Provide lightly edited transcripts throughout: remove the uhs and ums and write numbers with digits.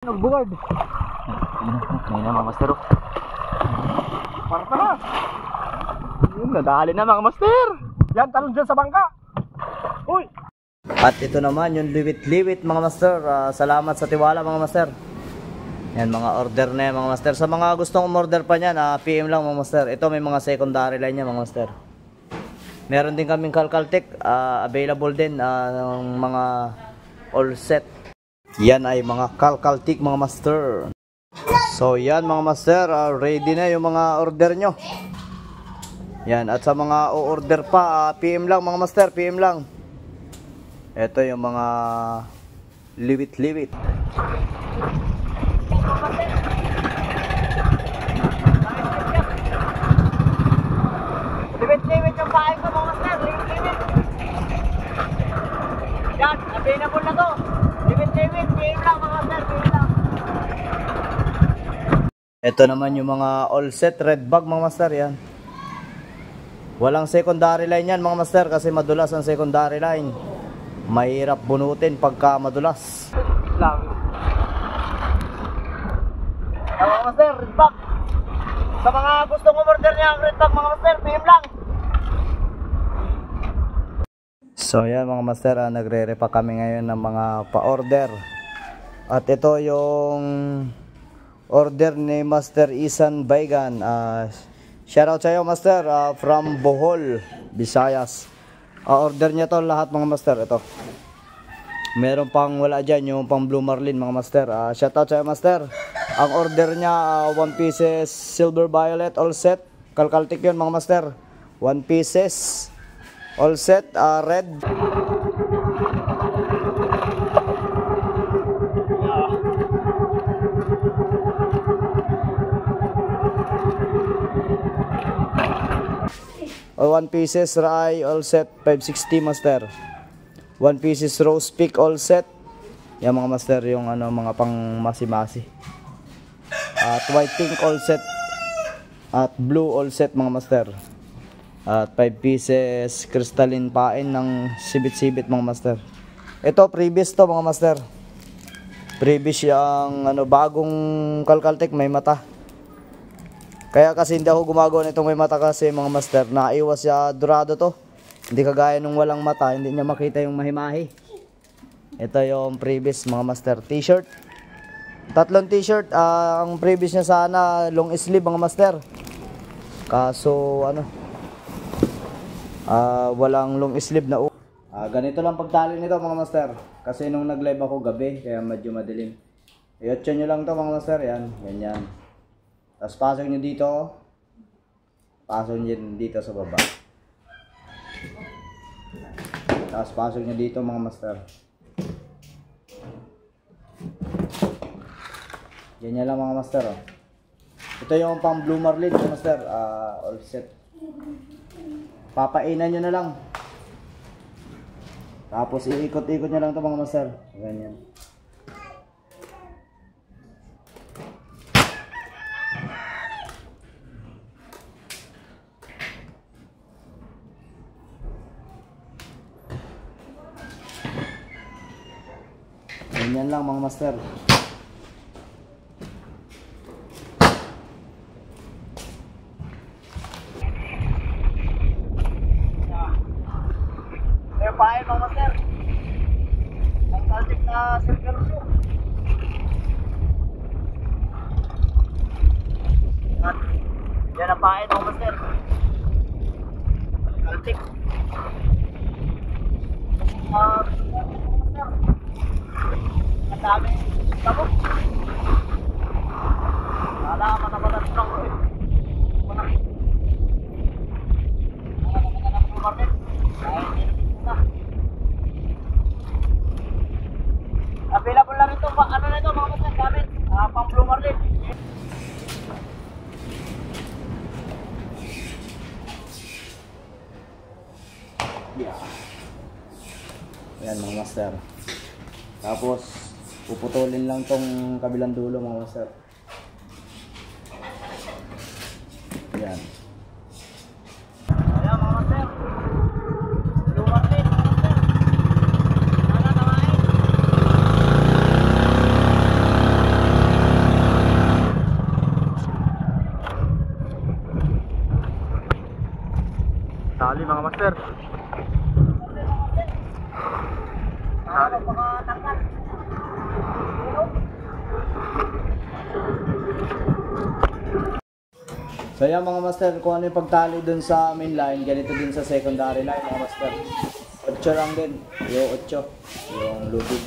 Nagbungad. Ngayon na mga master. Parta na. Yun, nadali na mga master. Yan, talon dyan sa bangka. Uy. At ito naman yung liwit-liwit mga master. Salamat sa tiwala mga master. Yan mga order na yan mga master. Sa mga gustong umorder pa niyan, PM lang mga master. Ito may mga secondary line niya mga master. Meron din kaming Calcaltech, available din ng mga all set. Yan ay mga Calcaltech mga master. So yan mga master, ready na yung mga order nyo. Yan, at sa mga o-order pa, PM lang mga master, PM lang. Ito yung mga liwit-liwit. Liwit-liwit yung pahay ko mga master. Liwit-liwit. Yan, available na to. Liwit-liwit, PM lang mga master, PM lang. Ito naman yung mga all set red bag mga master yan. Walang secondary line yan mga master kasi madulas ang secondary line. Mahirap bunutin pagka madulas. Lang. Mga master, red bag. Sa mga gustong umorder niya ang red bag mga master, PM lang. So yan mga master, nagre-repack kami ngayon ng mga pa-order. At ito yung order ni Master Isan Baygan. Shoutout sa iyo master, from Bohol, Visayas. Order niya to lahat mga master. Ito. Meron pang wala dyan, yung pang Blue Marlin mga master. Shoutout sa iyo master. Ang order niya, 1 pieces silver violet all set. Calcaltech yun mga master. 1 pieces all set, red. O 1 pieces rye all set 560 master. 1 pieces rose peak all set. Yan mga master yung mga pang masi-masi. At white pink all set. At blue all set mga master. At 5 pieces crystalline pain ng sibit-sibit mga master. Ito previous to mga master. Previous yung bagong Calcaltech may mata. Kaya kasi hindi ako gumagawa nitong may mata kasi mga master, naiwas sa dorado to. Hindi kagaya nung walang mata, hindi niya makita yung mahimahi. Ito yung previous mga master t-shirt. 3 t-shirt, ang previous niya sana long sleeve mga master. Kaso walang long sleeve na ganito lang pagtali nito mga master. Kasi nung nag-live ako gabi, kaya medyo madilim. I-otcha nyo lang to mga master, yan, ganyan. Tapos pasok nyo dito. Pasok nyo dito sa baba. Tapos pasok nyo dito mga master. Ganyan lang mga master. Ito yung pang Blue Marlin mga master. All set. Papainan nyo na lang. Tapos iikot-ikot nyo lang ito mga master. Ganyan. Ganyan lang mga master. Ayan pahay mga master. Ang Calcaltech na silver shoe. At yan ang pahay mga master. Calcaltech. Ang dami sabog. Wala matabatas lang ko eh. Wala. Wala naman na Blue Marlin. Ay, hindi na. Available lang ito. Ano na ito mga master gamit? Pang Blue Marlin. Ayan mga master. Tapos puputulin lang tong kabilang dulo mga master. Ayan. Ayan mga master. Blue Marlin mga master. Sana naman. mga master. So yan mga master, kung ano yung pagtali dun sa main line, ganito din sa secondary line mga master. 8 lang din, yung 8, yung lubid.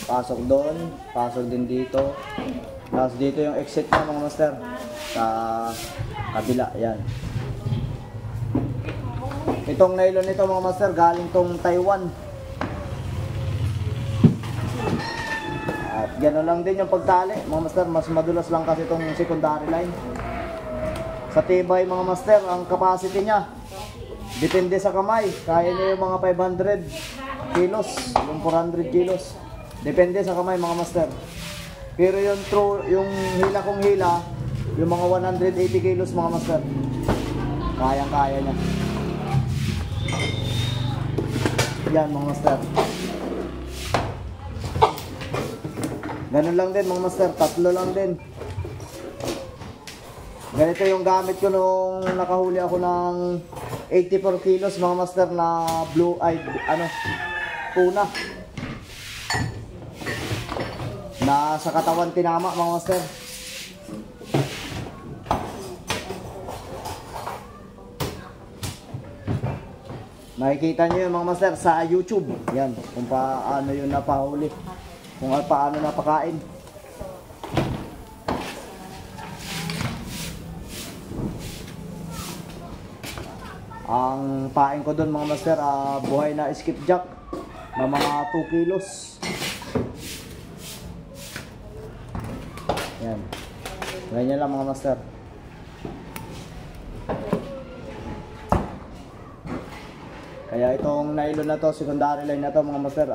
Pasok doon, pasok din dito. Tapos dito yung exit na mga master, sa kabila, yan. Itong nylon nito mga master, galing tong Taiwan. At gano'n lang din yung pagtali mga master, mas madulas lang kasi itong secondary line. Sa tibay mga master, ang capacity niya depende sa kamay, kaya niya yung mga 500 kilos, yung 400 kilos, depende sa kamay mga master. Pero yung true, yung hila kong hila, yung mga 180 kilos mga master, kayang kaya niya. Yan mga master, ganun lang din mga master, 3 lang din. Ganito yung gamit ko nung nakahuli ako ng 84 kilos mga master na blue eyed tuna na sa katawan tinama mga master. Makikita nyo yun mga master sa YouTube, yan kung paano yun napahuli, kung paano napakain. Ang pain ko doon mga master, buhay na skipjack na mga 2 kilos. Yan. Ganyan lang mga master. Kaya itong nylon na to, secondary line na to mga master,